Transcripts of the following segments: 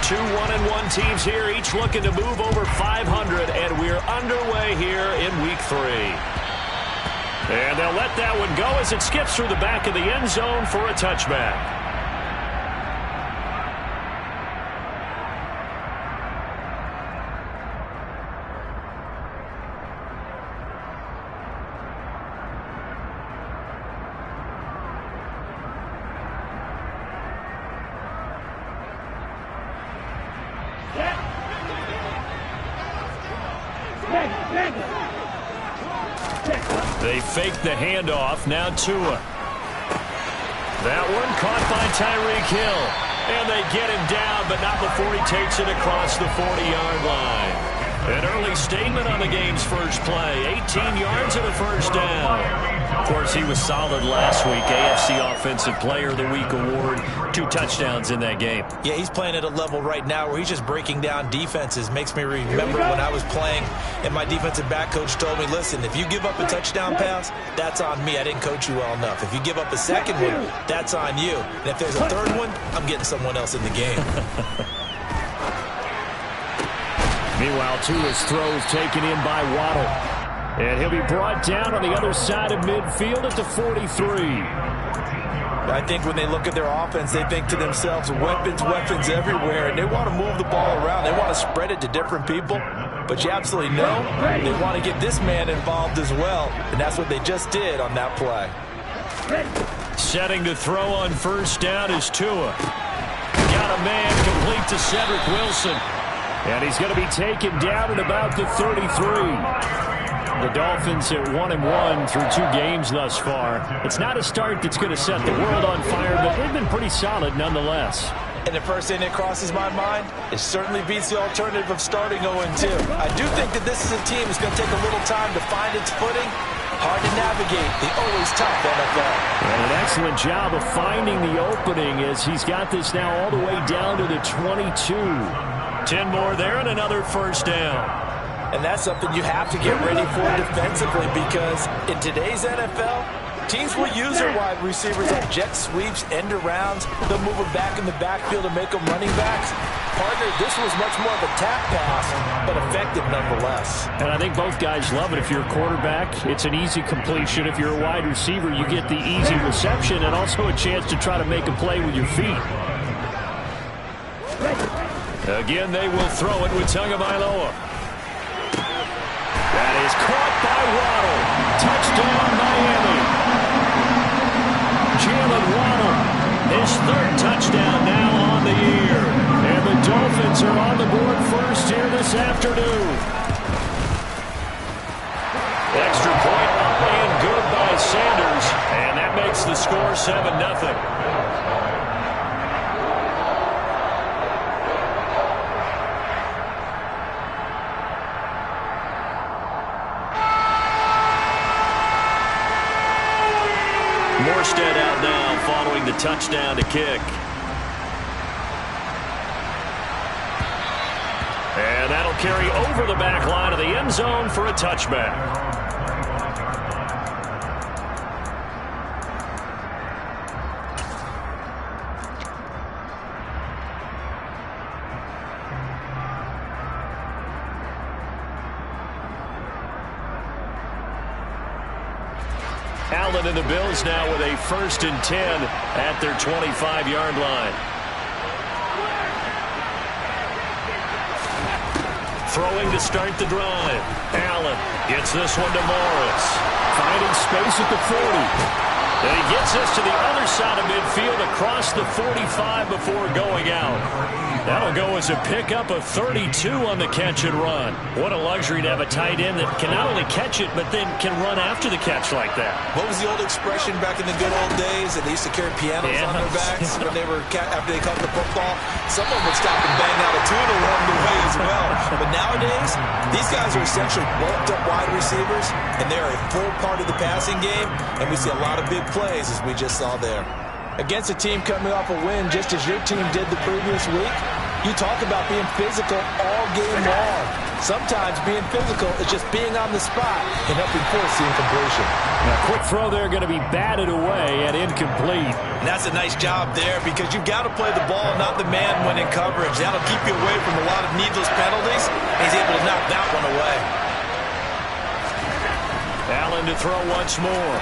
Two 1-1 teams here, each looking to move over 500, and we're underway here in Week 3. And they'll let that one go as it skips through the back of the end zone for a touchback. They fake the handoff. Now Tua. That one caught by Tyreek Hill. And they get him down, but not before he takes it across the 40-yard line. An early statement on the game's first play. 18 yards and a first down. Of course, he was solid last week. AFC Offensive Player of the Week award. 2 touchdowns in that game. Yeah, he's playing at a level right now where he's just breaking down defenses. Makes me remember when I was playing and my defensive back coach told me, listen, if you give up a touchdown pass, that's on me. I didn't coach you well enough. If you give up a second one, that's on you. And if there's a third one, I'm getting someone else in the game. Meanwhile, Tua's throws taken in by Waddle. And he'll be brought down on the other side of midfield at the 43. I think when they look at their offense, they think to themselves, weapons everywhere, and they want to move the ball around. They want to spread it to different people, but you absolutely know they want to get this man involved as well, and that's what they just did on that play. Setting to throw on first down is Tua. Got a man complete to Cedric Wilson, and he's going to be taken down at about the 33. The Dolphins at 1-1 through 2 games thus far. It's not a start that's going to set the world on fire, but they've been pretty solid nonetheless. And the first thing that crosses my mind, it certainly beats the alternative of starting 0-2. I do think that this is a team that's going to take a little time to find its footing. Hard to navigate the always tough NFL. And an excellent job of finding the opening as he's got this now all the way down to the 22. 10 more there and another first down. And that's something you have to get ready for defensively because in today's NFL, teams will use their wide receivers on jet sweeps, end arounds. They'll move them back in the backfield to make them running backs. Partner, this was much more of a tap pass, but effective nonetheless. And I think both guys love it. If you're a quarterback, it's an easy completion. If you're a wide receiver, you get the easy reception and also a chance to try to make a play with your feet. Again, they will throw it with Tagovailoa. That is caught by Waddle. Touchdown, Miami. Jalen Waddle, his 3rd touchdown now on the year. And the Dolphins are on the board first here this afternoon. Extra point up and good by Sanders. And that makes the score 7-0. Morstead out now following the touchdown to kick. And that'll carry over the back line of the end zone for a touchback. Allen and the Bills now with a 1st and 10 at their 25-yard line. Throwing to start the drive. Allen gets this one to Morris. Finding space at the 40. And he gets us to the other side of midfield across the 45 before going out. That'll go as a pickup of 32 on the catch and run. What a luxury to have a tight end that can not only catch it, but then can run after the catch like that. What was the old expression back in the good old days that they used to carry pianos on their backs when they were after they caught the football? Someone would stop and bang out a tune along the way as well. But nowadays, these guys are essentially bulked up wide receivers, and they're a full part of the passing game, and we see a lot of big plays as we just saw there. Against a team coming off a win just as your team did the previous week, You talk about being physical all game long. Sometimes being physical is just being on the spot and helping force the incompletion. A quick throw there going to be batted away and incomplete. And that's a nice job there because you've got to play the ball, not the man when in coverage. That'll keep you away from a lot of needless penalties. He's able to knock that one away. Allen to throw once more.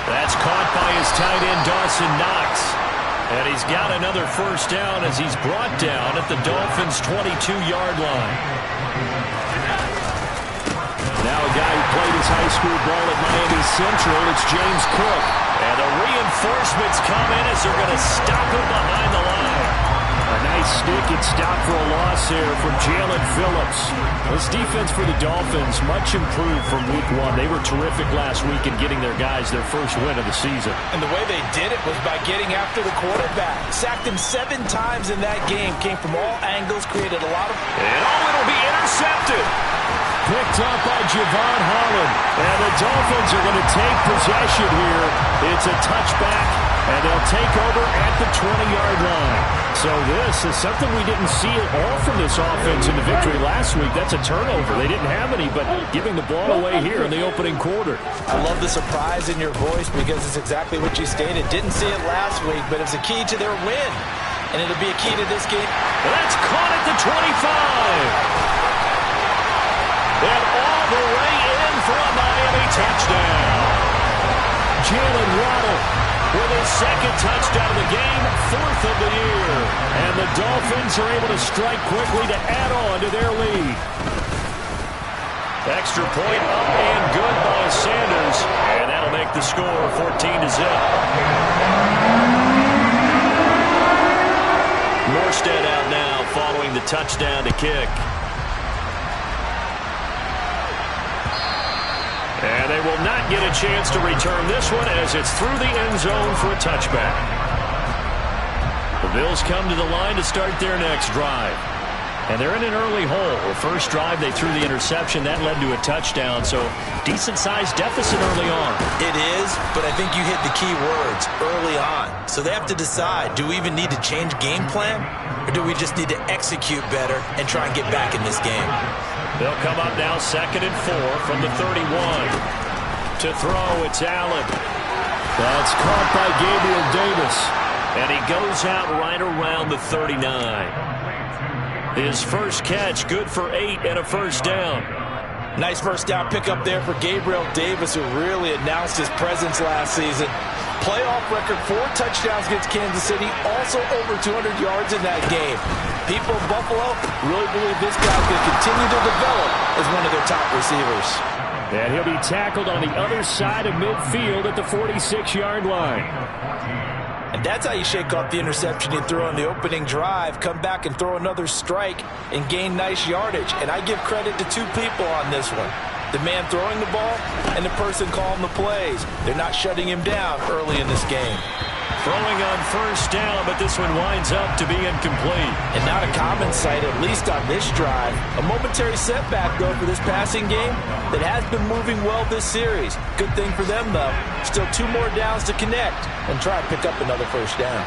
That's caught by his tight end, Dawson Knox. And he's got another first down as he's brought down at the Dolphins' 22-yard line. Now a guy who played his high school ball at Miami Central, it's James Cook. And the reinforcements come in as they're going to stop him behind the line. A nice stick and stop for a loss here from Jalen Phillips. This defense for the Dolphins, much improved from week one. They were terrific last week in getting their guys their first win of the season. And the way they did it was by getting after the quarterback. Sacked him 7 times in that game. Came from all angles, created a lot of... And it'll be intercepted. Picked up by Javon Holland. And the Dolphins are going to take possession here. It's a touchback, and they'll take over at the 20-yard line. So this is something we didn't see at all from this offense in the victory last week. That's a turnover. They didn't have any, but giving the ball away here in the opening quarter. I love the surprise in your voice because it's exactly what you stated. Didn't see it last week, but it's a key to their win. And it'll be a key to this game. That's caught at the 25. And all the way in for a Miami touchdown. Jalen Waddle with his second touchdown of the game, 4th of the year. And the Dolphins are able to strike quickly to add on to their lead. Extra point up and good by Sanders. And that'll make the score 14-0. Morstead out now following the touchdown to kick. And they will not get a chance to return this one as it's through the end zone for a touchback. The Bills come to the line to start their next drive. And they're in an early hole. The first drive, they threw the interception. That led to a touchdown, so decent-sized deficit early on. It is, but I think you hit the key words, early on. So they have to decide, do we even need to change game plan? Or do we just need to execute better and try and get back in this game? They'll come up now 2nd and 4 from the 31. To throw, it's Allen. That's caught by Gabriel Davis. And he goes out right around the 39. His first catch, good for 8 and a first down. Nice first down pickup there for Gabriel Davis, who really announced his presence last season. Playoff record, 4 touchdowns against Kansas City, also over 200 yards in that game. People in Buffalo really believe this guy's going to continue to develop as one of their top receivers. And he'll be tackled on the other side of midfield at the 46-yard line. And that's how you shake off the interception he threw on the opening drive, come back and throw another strike and gain nice yardage. And I give credit to 2 people on this one. The man throwing the ball and the person calling the plays. They're not shutting him down early in this game. Throwing on first down, but this one winds up to be incomplete. And not a common sight, at least on this drive. A momentary setback, though, for this passing game that has been moving well this series. Good thing for them, though. Still 2 more downs to connect and try to pick up another first down.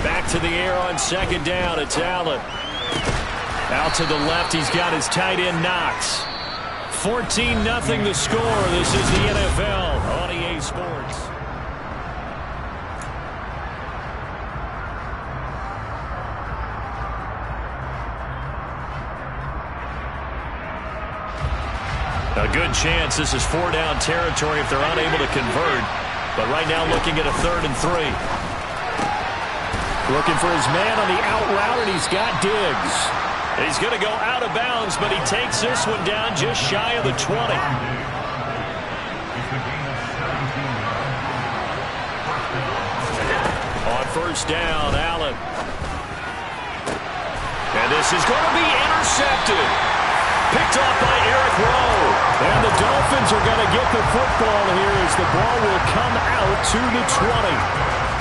Back to the air on 2nd down. It's Allen. Out to the left, he's got his tight end Knox. 14-0 the score. This is the NFL on EA Sports. A good chance this is 4-down territory if they're unable to convert. But right now looking at a 3rd and 3. Looking for his man on the out route, and he's got Diggs. He's going to go out of bounds, but he takes this one down just shy of the 20. On first down, Allen. And this is going to be intercepted. Picked off by Eric Rowe. And the Dolphins are going to get the football here as the ball will come out to the 20.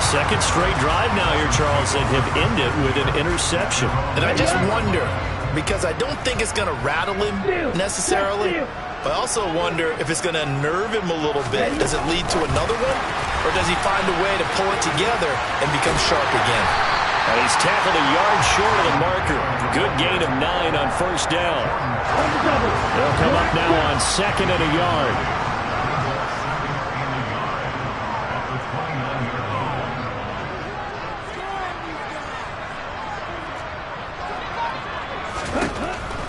Second straight drive now here, Charles, that have ended with an interception. And I just wonder, because I don't think it's going to rattle him necessarily, but I also wonder if it's going to nerve him a little bit. Does it lead to another one? Or does he find a way to pull it together and become sharp again? And he's tackled a yard short of the marker. Good gain of 9 on first down. They'll come up now on 2nd and a yard.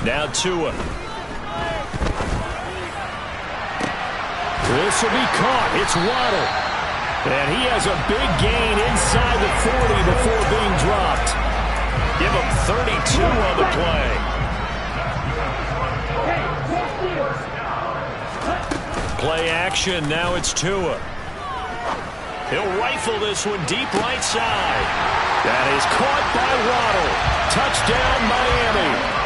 Now Tua. This will be caught. It's Waddle. And he has a big gain inside the 40 before being dropped. Give him 32 on the play. Play action. Now it's Tua. He'll rifle this one deep right side. That is caught by Waddle. Touchdown, Miami.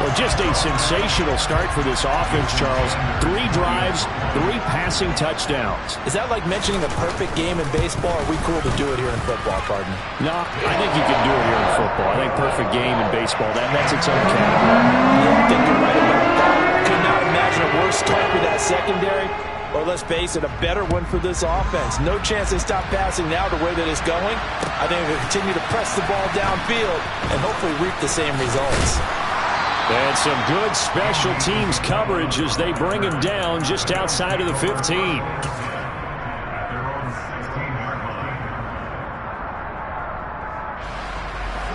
Well, just a sensational start for this offense, Charles. 3 drives, 3 passing touchdowns. Is that like mentioning a perfect game in baseball? Or are we cool to do it here in football, partner? No, I think you can do it here in football. I think perfect game in baseball, that's its own category. Yeah, I think you're right about that. Could not imagine a worse start for that secondary. Or let's face it, a better one for this offense. No chance they stop passing now the way that it's going. I think they'll continue to press the ball downfield and hopefully reap the same results. And some good special teams coverage as they bring him down just outside of the 15.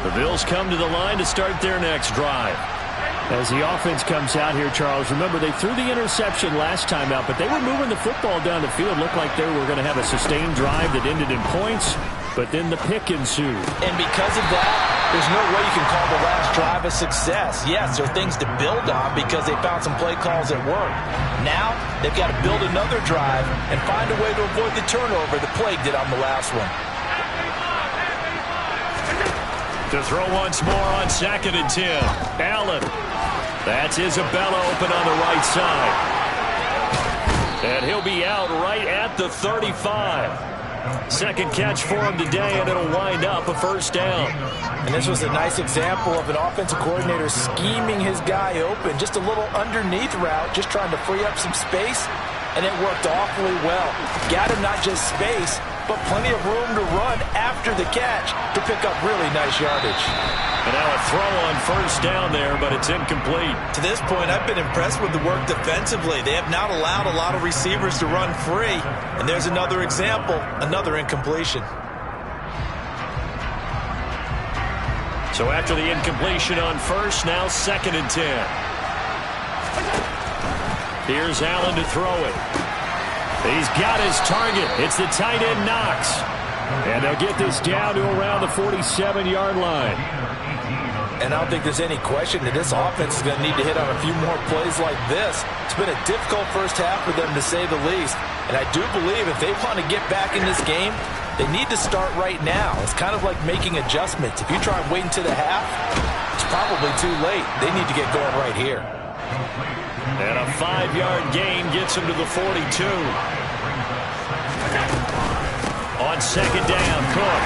The Bills come to the line to start their next drive. As the offense comes out here, Charles, remember they threw the interception last time out, but they were moving the football down the field. Looked like they were going to have a sustained drive that ended in points, but then the pick ensued. And because of that, there's no way you can call the last drive a success. Yes, there are things to build on because they found some play calls that work. Now, they've got to build another drive and find a way to avoid the turnover the plague did on the last one. To throw once more on 2nd and 10. Allen. That's Isabella open on the right side. And he'll be out right at the 35. Second catch for him today, and it'll wind up a first down. And this was a nice example of an offensive coordinator scheming his guy open. Just a little underneath route, just trying to free up some space, and it worked awfully well. Got him not just space, but plenty of room to run after the catch to pick up really nice yardage. And now a throw on first down there, but it's incomplete. To this point, I've been impressed with the work defensively. They have not allowed a lot of receivers to run free. And there's another example, another incompletion. So after the incompletion on first, now 2nd and 10. Here's Allen to throw it. He's got his target. It's the tight end Knox. And they'll get this down to around the 47-yard line. And I don't think there's any question that this offense is going to need to hit on a few more plays like this. It's been a difficult first half for them, to say the least. And I do believe if they want to get back in this game, they need to start right now. It's kind of like making adjustments. If you try and wait until the half, it's probably too late. They need to get going right here. And a 5-yard gain gets him to the 42. On 2nd down, Cook.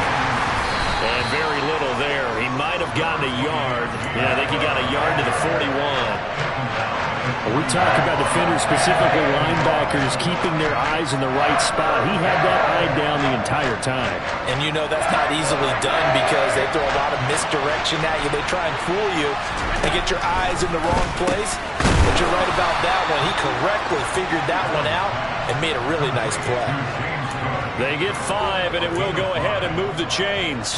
And very little there. He might have gotten a yard. Yeah, I think he got a yard to the 41. We talk about defenders, specifically linebackers, keeping their eyes in the right spot. He had that eye down the entire time. And you know that's not easily done because they throw a lot of misdirection at you. They try and fool you and get your eyes in the wrong place. But you're right about that one. He correctly figured that one out and made a really nice play. They get 5, and it will go ahead and move the chains.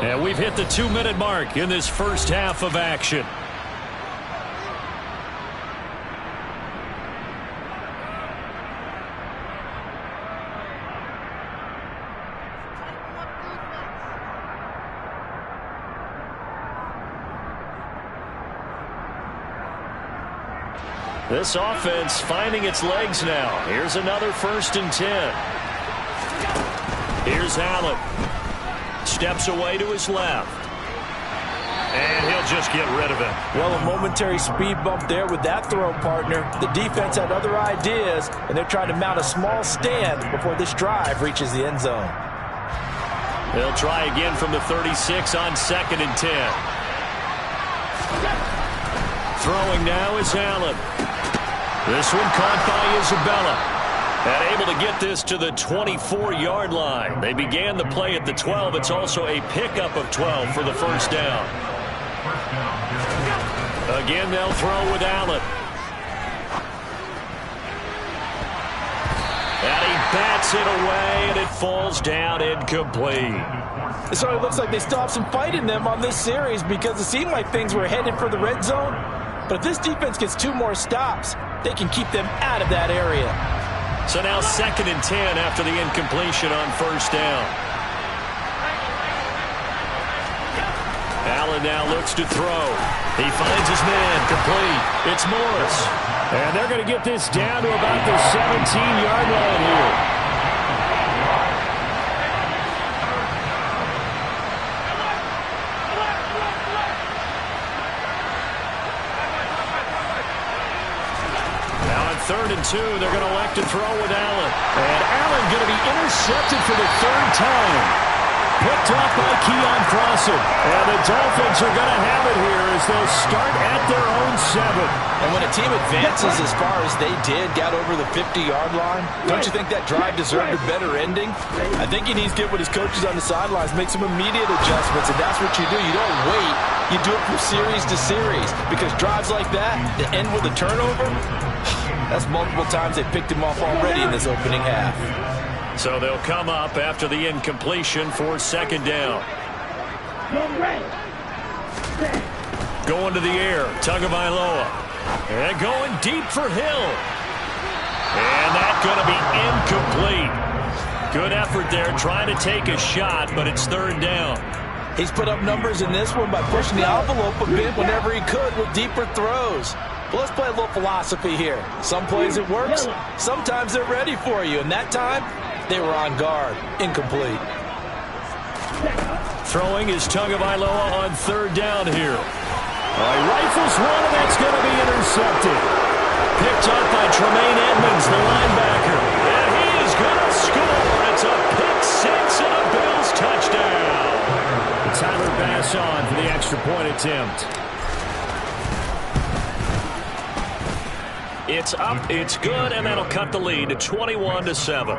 And we've hit the 2-minute mark in this first half of action. This offense finding its legs now. Here's another 1st and 10. Here's Allen. Steps away to his left. And he'll just get rid of it. Well, a momentary speed bump there with that throw, partner. The defense had other ideas, and they're trying to mount a small stand before this drive reaches the end zone. They'll try again from the 36 on 2nd and 10. Throwing now is Allen. This one caught by Isabella. And able to get this to the 24-yard line. They began the play at the 12. It's also a pickup of 12 for the first down. Again, they'll throw with Allen. And he bats it away, and it falls down incomplete. So it looks like they still have some fight in them on this series because it seemed like things were headed for the red zone. But if this defense gets 2 more stops, they can keep them out of that area. So now 2nd and 10 after the incompletion on first down. Allen now looks to throw. He finds his man, complete. It's Morris. And they're going to get this down to about the 17-yard line here. Now on 3rd and 2, they're going to elect to throw with Allen. And Allen going to be intercepted for the 3rd time. Picked off by Keon Crossen. And the Dolphins are going to have it here as they'll start at their own 7. And when a team advances as far as they did, got over the 50-yard line, don't you think that drive deserved a better ending? I think he needs to get with his coaches on the sidelines, make some immediate adjustments, and that's what you do. You don't wait. You do it from series to series because drives like that that end with a turnover, that's multiple times they picked him off already in this opening half. So they'll come up after the incompletion for 2nd down. Going to the air, Tagovailoa. And going deep for Hill. And that's going to be incomplete. Good effort there, trying to take a shot, but it's 3rd down. He's put up numbers in this one by pushing the envelope a bit whenever he could with deeper throws. But let's play a little philosophy here. Some plays it works, sometimes they're ready for you, and that time, they were on guard. Incomplete. Throwing is Tagovailoa on 3rd down here. Rifles one, and that's going to be intercepted. Picked up by Tremaine Edmonds, the linebacker. And he is going to score. It's a pick 6 and a Bills touchdown. Tyler Bass on for the extra point attempt. It's up, it's good, and that'll cut the lead to 21-7.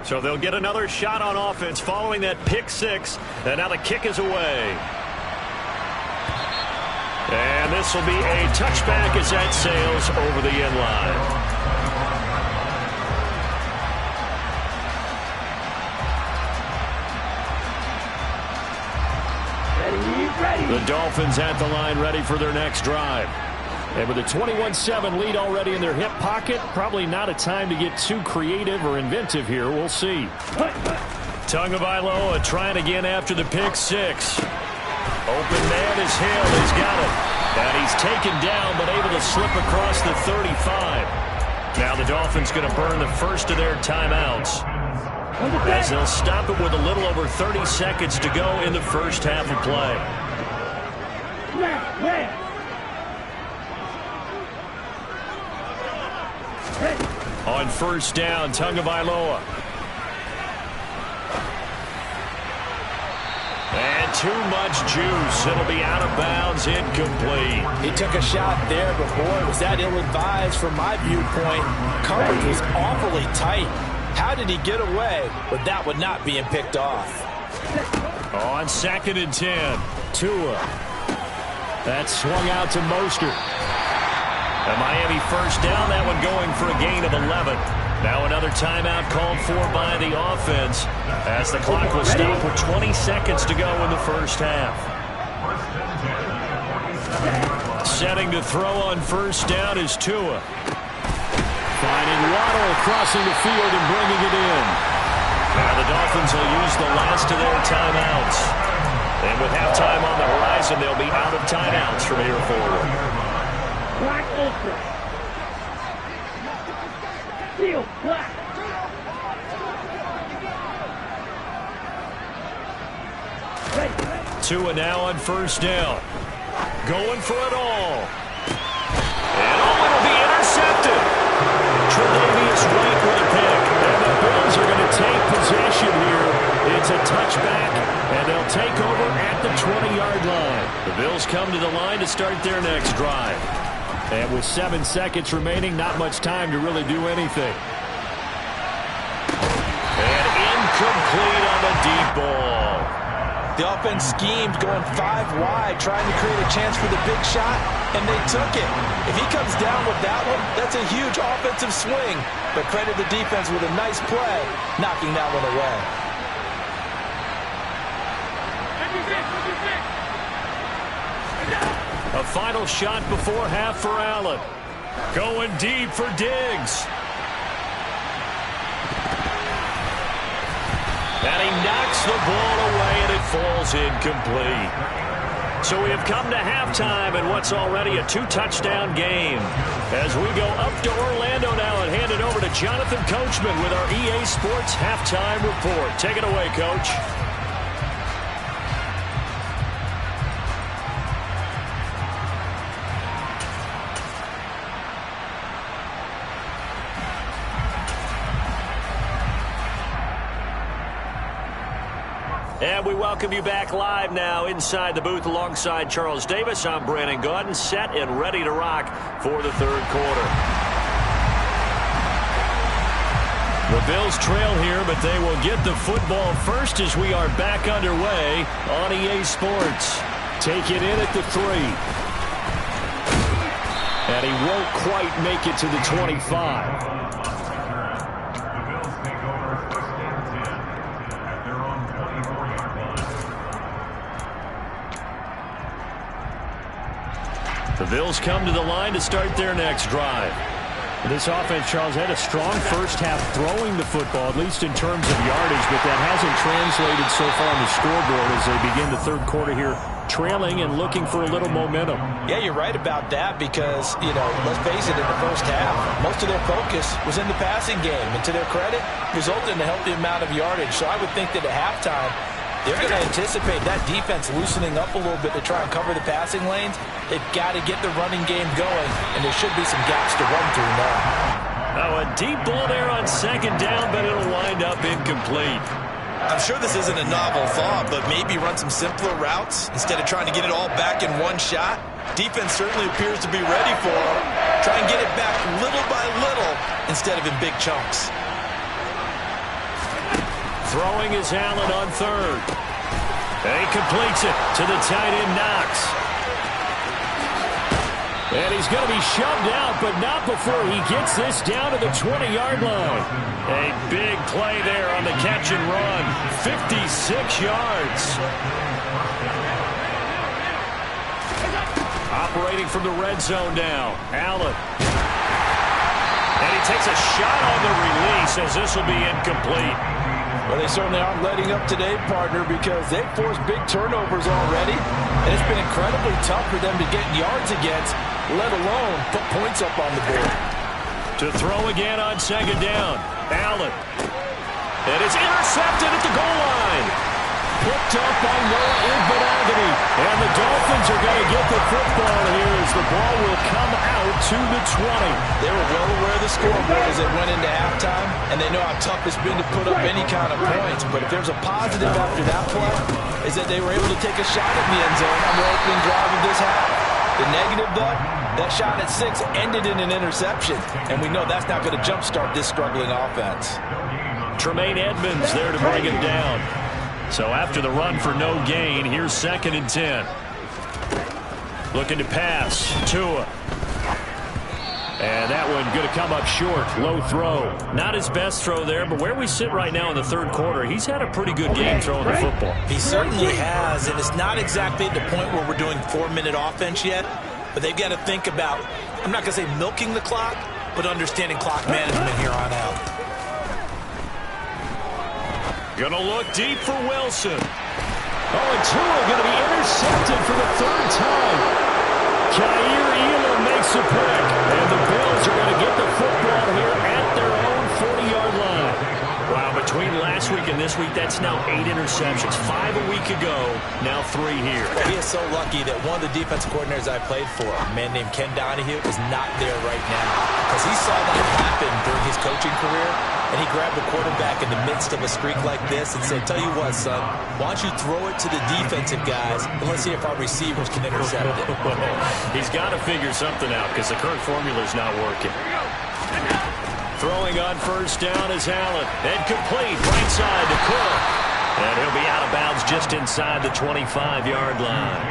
So they'll get another shot on offense following that pick 6, and now the kick is away. And this will be a touchback as that sails over the end line. The Dolphins at the line ready for their next drive. And with a 21-7 lead already in their hip pocket, probably not a time to get too creative or inventive here. We'll see. Tagovailoa trying again after the pick 6. Open man is Hill. He's got it. And he's taken down, but able to slip across the 35. Now the Dolphins going to burn the first of their timeouts, as they'll stop it with a little over 30 seconds to go in the first half of play. On first down, Tagovailoa. And too much juice. It'll be out of bounds, incomplete. He took a shot there, but boy, was that ill-advised from my viewpoint. Coverage was awfully tight. How did he get away with that one not being picked off? On 2nd and 10, Tua. That swung out to Mostert. A Miami first down, that one going for a gain of 11. Now another timeout called for by the offense, as the clock will stop with 20 seconds to go in the first half. Setting to throw on first down is Tua. Finding Waddle crossing the field and bringing it in. Now the Dolphins will use the last of their timeouts. And with halftime on the horizon, they'll be out of timeouts from here forward. Black ultra. Steel black. Tua now on first down. Going for it all. And it'll be intercepted. Tre'Davious White with a pick. And the Bills are going to take possession here. It's a touchback, and they'll take over at the 20-yard line. The Bills come to the line to start their next drive. And with 7 seconds remaining, not much time to really do anything. And incomplete on the deep ball. The offense schemed going 5 wide, trying to create a chance for the big shot, and they took it. If he comes down with that one, that's a huge offensive swing. But credit the defense with a nice play, knocking that one away. A final shot before half for Allen. Going deep for Diggs. And he knocks the ball away, and it falls incomplete. So we have come to halftime in what's already a 2-touchdown game. As we go up to Orlando now and hand it over to Jonathan Coachman with our EA Sports Halftime Report. Take it away, Coach. And we welcome you back live now inside the booth alongside Charles Davis. I'm Brandon Gaudin, set and ready to rock for the third quarter. The Bills trail here, but they will get the football first as we are back underway on EA Sports. Take it in at the 3. And he won't quite make it to the 25. The Bills come to the line to start their next drive. This offense, Charles, had a strong first half throwing the football, at least in terms of yardage, but that hasn't translated so far on the scoreboard as they begin the third quarter here, trailing and looking for a little momentum. Yeah, you're right about that because, let's face it, in the first half, most of their focus was in the passing game. And to their credit, resulted in a healthy amount of yardage. So I would think that at halftime, they're going to anticipate that defense loosening up a little bit to try and cover the passing lanes. They've got to get the running game going, and there should be some gaps to run through now. Now a deep ball there on second down, but it'll wind up incomplete. I'm sure this isn't a novel thought, but maybe run some simpler routes instead of trying to get it all back in one shot. Defense certainly appears to be ready for it. Try and get it back little by little instead of in big chunks. Throwing is Allen on third. And he completes it to the tight end Knox. And he's going to be shoved out, but not before he gets this down to the 20-yard line. A big play there on the catch and run. 56 yards. Operating from the red zone now. Allen. And he takes a shot on the release as this will be incomplete. Well, they certainly aren't letting up today, partner, because they've forced big turnovers already. And it's been incredibly tough for them to get yards against, let alone put points up on the board. To throw again on second down. Allen. And it's intercepted at the goal line. Picked up by Noah Igbinoghene. And the Dolphins are going to get the football here as the ball will come out to the 20. They were well aware of the scoreboard as they went into halftime, and they know how tough it's been to put up any kind of points. But if there's a positive after that play, is that they were able to take a shot at the end zone on the opening drive of this half. The negative, though, that shot at 6 ended in an interception, and we know that's not going to jumpstart this struggling offense. Tremaine Edmonds there to bring him down. So after the run for no gain, here's 2nd and 10. Looking to pass. Tua. And that one going to come up short. Low throw. Not his best throw there, but where we sit right now in the third quarter, he's had a pretty good game throwing the football. He certainly has, and it's not exactly at the point where we're doing 4-minute offense yet, but they've got to think about, I'm not going to say milking the clock, but understanding clock management here on out. Gonna look deep for Wilson. Oh, and Tua going to be intercepted for the 3rd time. Kaiir Elam makes a pick, and the Bills are going to get the football here at their own 40-yard line. Wow, between last week striking this week. That's now 8 interceptions. 5 a week ago, now 3 here. Well, he is so lucky that one of the defensive coordinators I played for, a man named Ken Donahue, is not there right now. Because he saw that happen during his coaching career, and he grabbed the quarterback in the midst of a streak like this and said, tell you what, son, why don't you throw it to the defensive guys, and let's see if our receivers can intercept it. He's got to figure something out because the current formula is not working. Throwing on first down is Allen. And complete, right side to Cook. And he'll be out of bounds just inside the 25-yard line.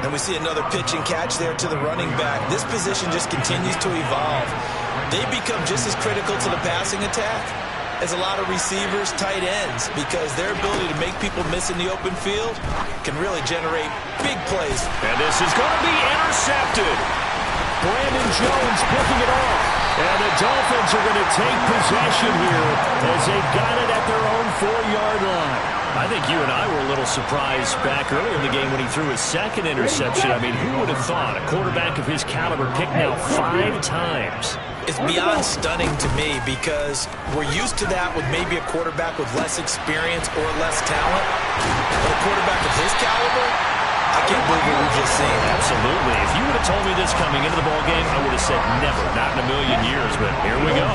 And we see another pitch and catch there to the running back. This position just continues to evolve. They become just as critical to the passing attack as a lot of receivers, tight ends, because their ability to make people miss in the open field can really generate big plays. And this is going to be intercepted. Brandon Jones picking it off. And the Dolphins are going to take possession here as they've got it at their own 4-yard line. I think you and I were a little surprised back earlier in the game when he threw his second interception. I mean, who would have thought a quarterback of his caliber picked now 5 times? It's beyond stunning to me because we're used to that with maybe a quarterback with less experience or less talent. But a quarterback of his caliber, I can't believe what we've just seen. Absolutely. If you would have told me this coming into the ballgame, I would have said never, not in a million years, but here we go.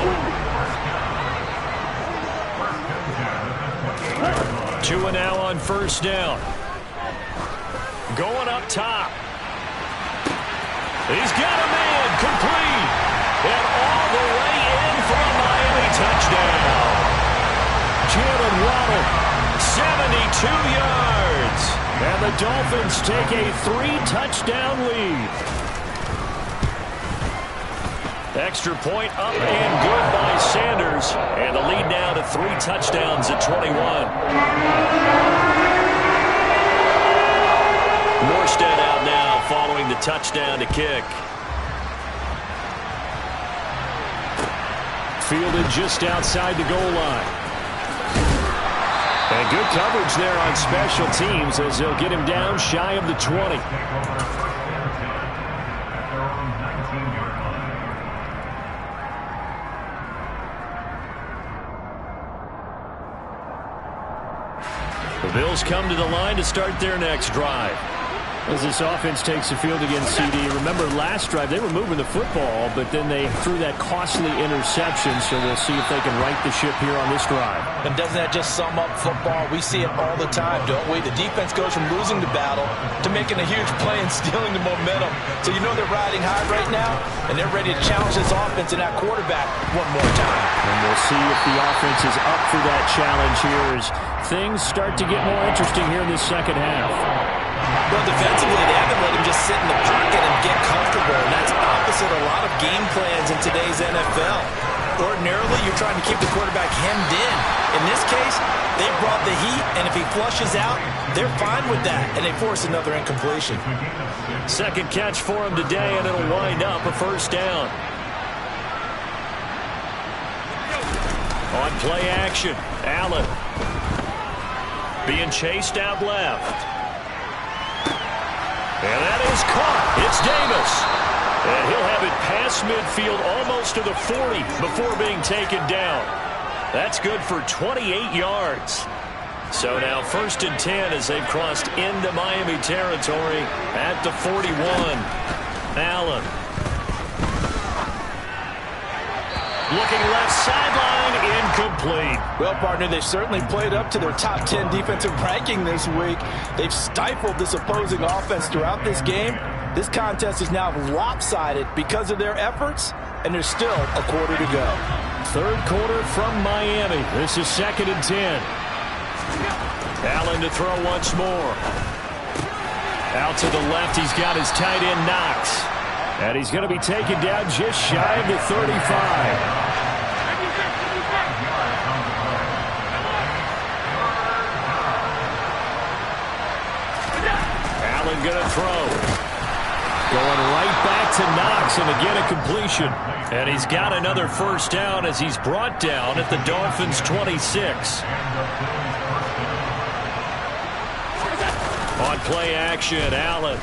2 now on first down. Going up top. He's got a man, complete. And all the way in for a Miami touchdown. Jalen Waddle, 72 yards. And the Dolphins take a 3-touchdown lead. Extra point up and good by Sanders. And the lead now to 3 touchdowns at 21. Morstead out now following the touchdown to kick. Fielded just outside the goal line. And good coverage there on special teams as they'll get him down shy of the 20. The Bills come to the line to start their next drive. As this offense takes the field against CD, remember last drive they were moving the football, but then they threw that costly interception, so we'll see if they can right the ship here on this drive. And doesn't that just sum up football? We see it all the time, don't we? The defense goes from losing the battle to making a huge play and stealing the momentum. So you know they're riding high right now, and they're ready to challenge this offense and that quarterback one more time. And we'll see if the offense is up for that challenge here as things start to get more interesting here in the second half. Well, defensively, they haven't let him just sit in the pocket and get comfortable, and that's opposite a lot of game plans in today's NFL. Ordinarily, you're trying to keep the quarterback hemmed in. In this case, they brought the heat, and if he flushes out, they're fine with that, and they force another incompletion. Second catch for him today, and it'll wind up a first down. On play action, Allen being chased out left. And that is caught. It's Davis. And he'll have it past midfield almost to the 40 before being taken down. That's good for 28 yards. So now 1st and 10 as they've crossed into Miami territory at the 41. Allen. Looking left sideline, incomplete. Well, partner, they've certainly played up to their top 10 defensive ranking this week. They've stifled this opposing offense throughout this game. This contest is now lopsided because of their efforts, and there's still a quarter to go. Third quarter from Miami. This is 2nd and 10. Allen to throw once more. Out to the left, he's got his tight end Knox. And he's going to be taken down just shy of the 35. Allen going to throw. Going right back to Knox, and again a completion. And he's got another first down as he's brought down at the Dolphins' 26. On play action, Allen.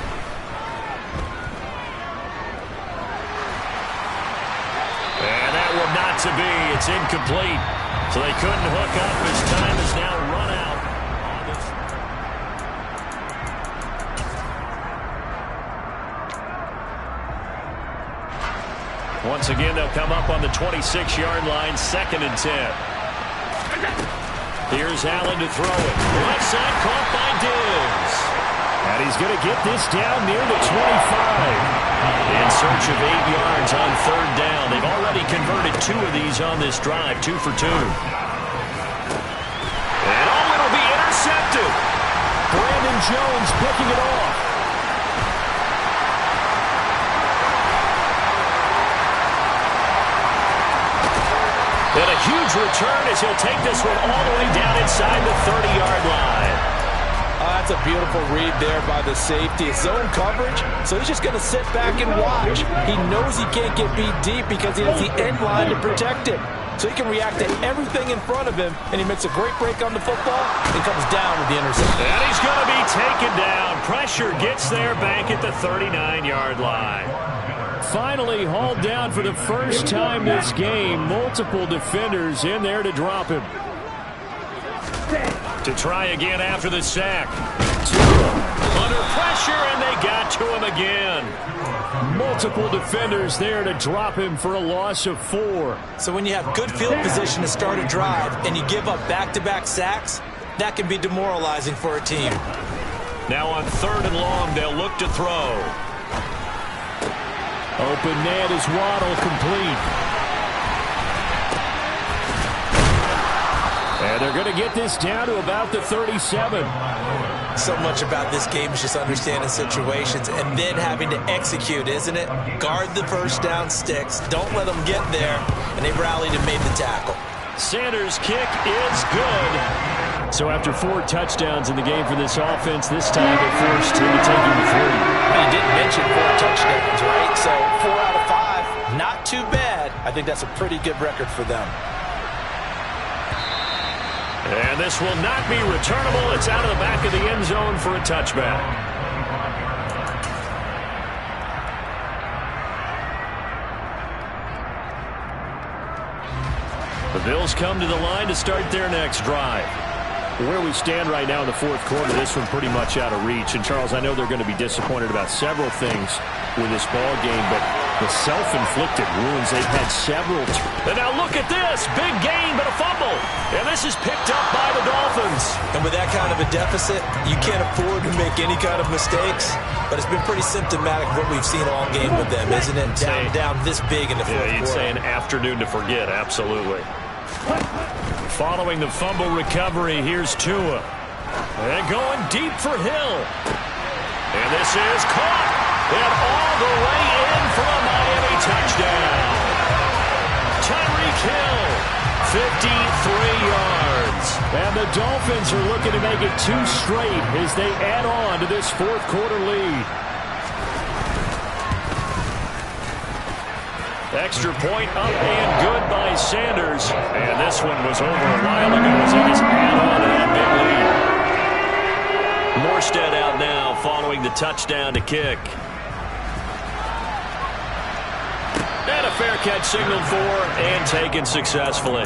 And that will not to be. It's incomplete. So they couldn't hook up. His time is now run out. Once again, they'll come up on the 26-yard line, 2nd and 10. Here's Allen to throw it. Right side caught by Diggs. And he's going to get this down near the 25. In search of 8 yards on 3rd down. They've already converted 2 of these on this drive, 2 for 2. And it'll be intercepted. Brandon Jones picking it off. And a huge return as he'll take this one all the way down inside the 30-yard line. Oh, that's a beautiful read there by the safety. It's zone coverage, so he's just going to sit back and watch. He knows he can't get beat deep because he has the end line to protect him. So he can react to everything in front of him, and he makes a great break on the football and comes down with the interception. And he's going to be taken down. Pressure gets there back at the 39-yard line. Finally hauled down for the first time this game. Multiple defenders in there to drop him. To try again after the sack. Under pressure, and they got to him again. Multiple defenders there to drop him for a loss of 4. So when you have good field position to start a drive and you give up back-to-back sacks, that can be demoralizing for a team. Now on 3rd and long, they'll look to throw. Open net is Waddle, complete. And they're going to get this down to about the 37. So much about this game is just understanding situations and then having to execute, isn't it? Guard the first down sticks. Don't let them get there. And they rallied and made the tackle. Sanders' kick is good. So after 4 touchdowns in the game for this offense, this time they're forced to take him to 3. You didn't mention 4 touchdowns, right? So 4 out of 5, not too bad. I think that's a pretty good record for them. And this will not be returnable. It's out of the back of the end zone for a touchback. The Bills come to the line to start their next drive. Where we stand right now in the 4th quarter, this one pretty much out of reach. And, Charles, I know they're going to be disappointed about several things with this ball game, but the self-inflicted wounds, they've had several. And now look at this. Big gain, but a fumble. And this is picked up by the Dolphins. And with that kind of a deficit, you can't afford to make any kind of mistakes. But it's been pretty symptomatic of what we've seen all game with them, isn't it? Down this big in the 4th quarter. You'd say an afternoon to forget, absolutely. Following the fumble recovery, here's Tua. And going deep for Hill. And this is caught. And all the way in for a Miami touchdown. Tyreek Hill, 53 yards. And the Dolphins are looking to make it 2 straight as they add on to this 4th quarter lead. Extra point up and good by Sanders. And this one was over a while ago as he just add on to that big lead. Morstead out now following the touchdown to kick. And a fair catch signaled for and taken successfully.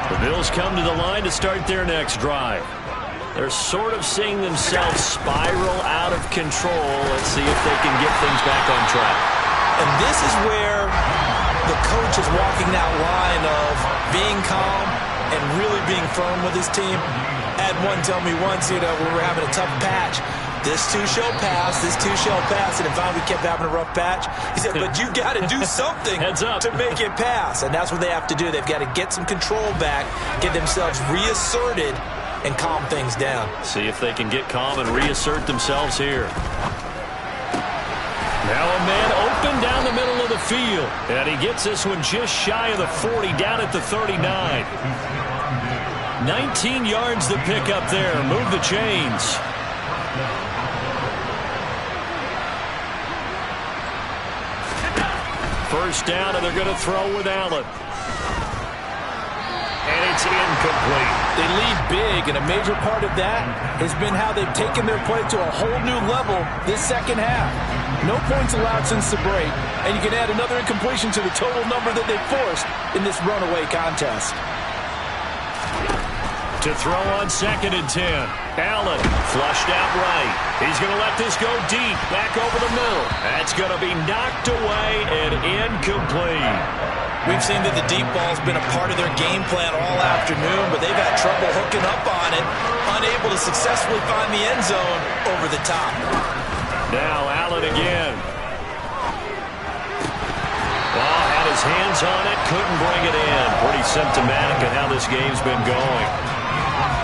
The Bills come to the line to start their next drive. They're sort of seeing themselves spiral out of control. Let's see if they can get things back on track. And this is where the coach is walking that line of being calm and really being firm with his team. Had one tell me once, when we were having a tough patch, this too shall pass, this too shall pass. And if we kept having a rough patch, he said, but you got to do something to make it pass. And that's what they have to do. They've got to get some control back, get themselves reasserted, and calm things down. See if they can get calm and reassert themselves here. Now a man open down the middle of the field. And he gets this one just shy of the 40, down at the 39. 19 yards to pick up there. Move the chains. First down, and they're going to throw with Allen. And it's incomplete. They lead big, and a major part of that has been how they've taken their play to a whole new level this second half. No points allowed since the break, and you can add another incompletion to the total number that they've forced in this runaway contest. To throw on 2nd and 10. Allen flushed out right. He's going to let this go deep, back over the middle. That's going to be knocked away and incomplete. We've seen that the deep ball's been a part of their game plan all afternoon, but they've had trouble hooking up on it, unable to successfully find the end zone over the top. Now Allen again. Ball had his hands on it, couldn't bring it in. Pretty symptomatic of how this game's been going.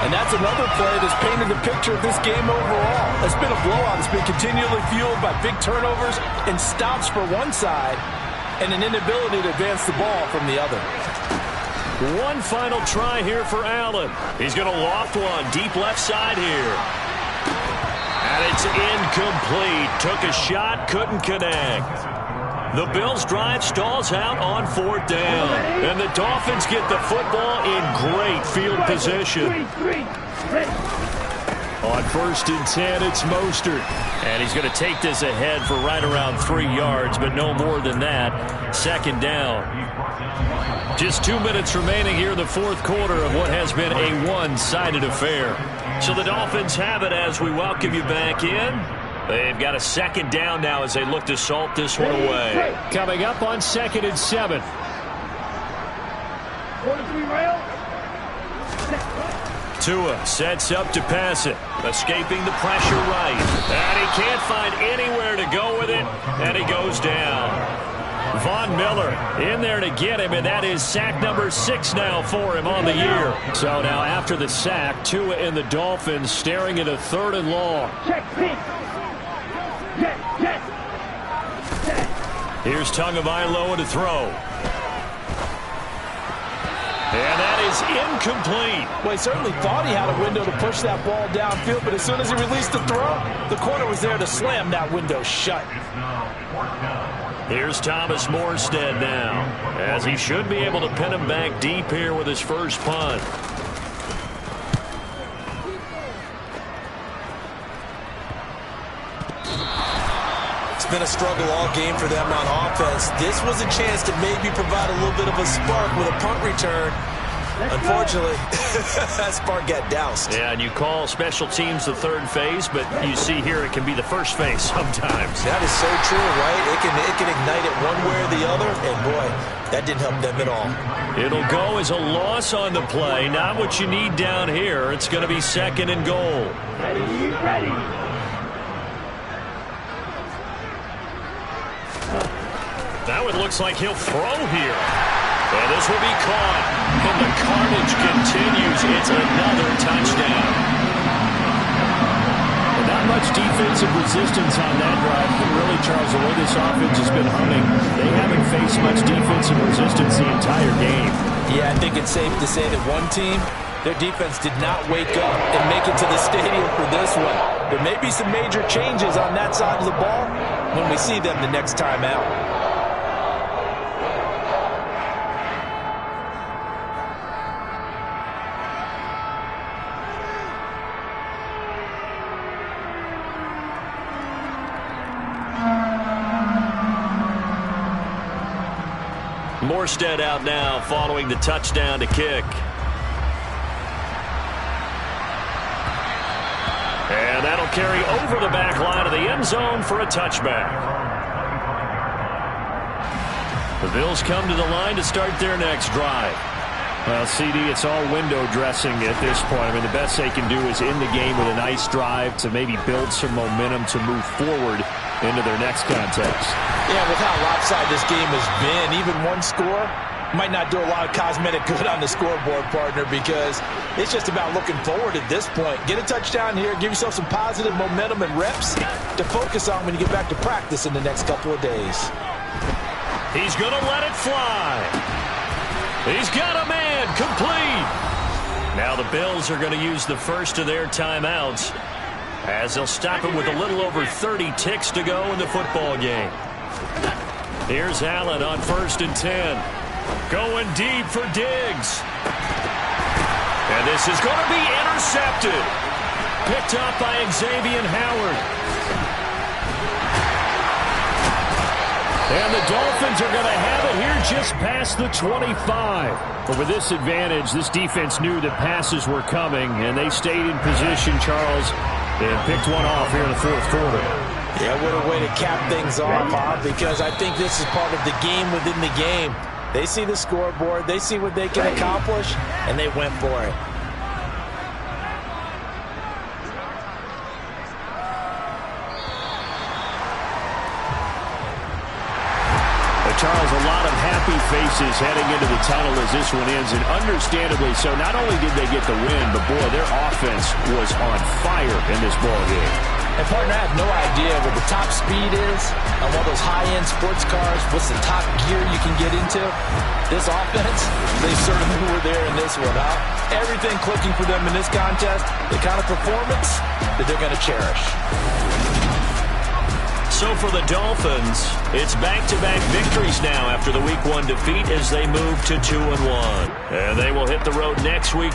And that's another play that's painted the picture of this game overall. It's been a blowout. It's been continually fueled by big turnovers and stops for one side and an inability to advance the ball from the other. One final try here for Allen. He's going to loft one deep left side here. And it's incomplete. Took a shot, couldn't connect. The Bills' drive stalls out on 4th down. And the Dolphins get the football in great field position. On 1st and 10, it's Mostert. And he's going to take this ahead for right around 3 yards, but no more than that. 2nd down. Just 2 minutes remaining here in the 4th quarter of what has been a one-sided affair. So the Dolphins have it as we welcome you back in. They've got a 2nd down now as they look to salt this one away. Coming up on 2nd and 7. Tua sets up to pass it, escaping the pressure right. And he can't find anywhere to go with it, and he goes down. Von Miller in there to get him, and that is sack number 6 now for him on the year. So now after the sack, Tua and the Dolphins staring at a 3rd and long. Here's Tagovailoa to throw. And that is incomplete. Well, he certainly thought he had a window to push that ball downfield, but as soon as he released the throw, the corner was there to slam that window shut. Here's Thomas Morstead now, as he should be able to pin him back deep here with his first punt. It's been a struggle all game for them on offense. This was a chance to maybe provide a little bit of a spark with a punt return. Unfortunately, that spark got doused. Yeah, and you call special teams the 3rd phase, but you see here it can be the 1st phase sometimes. That is so true, right? It can ignite it one way or the other, and boy, that didn't help them at all. It'll go as a loss on the play. Not what you need down here. It's going to be 2nd and goal. Ready. Now it looks like he'll throw here. And this will be caught. And the carnage continues. It's another touchdown. Not much defensive resistance on that drive. And really, Charles, the way this offense has been humming, they haven't faced much defensive resistance the entire game. Yeah, I think it's safe to say that one team, their defense did not wake up and make it to the stadium for this one. There may be some major changes on that side of the ball when we see them the next time out. Morstead out now following the touchdown to kick. And that'll carry over the back line of the end zone for a touchback. The Bills come to the line to start their next drive. Well, CD, it's all window dressing at this point. I mean, the best they can do is end the game with a nice drive to maybe build some momentum to move forward into their next contest. Yeah, with how lopsided this game has been, even one score might not do a lot of cosmetic good on the scoreboard, partner, because it's just about looking forward at this point. Get a touchdown here, give yourself some positive momentum and reps to focus on when you get back to practice in the next couple of days. He's going to let it fly. He's got a man, complete. Now the Bills are going to use the first of their timeouts as they'll stop it with a little over 30 ticks to go in the football game. Here's Allen on 1st and 10. Going deep for Diggs. And this is going to be intercepted. Picked up by Xavier Howard. And the Dolphins are going to have it here just past the 25. But with this advantage, this defense knew that passes were coming, and they stayed in position, Charles, and picked one off here in the fourth quarter. Yeah, what a way to cap things off, Bob, because I think this is part of the game within the game. They see the scoreboard, they see what they can accomplish, and they went for it. Charles, a lot of happy faces heading into the tunnel as this one ends, and understandably so. Not only did they get the win, but, boy, their offense was on fire in this ballgame. And, partner, I have no idea what the top speed is on one of those high-end sports cars. What's the top gear you can get into? This offense, they certainly were there in this one, huh? Everything clicking for them in this contest, the kind of performance that they're going to cherish. So for the Dolphins, it's back-to-back victories now after the Week 1 defeat as they move to 2-1. And they will hit the road next week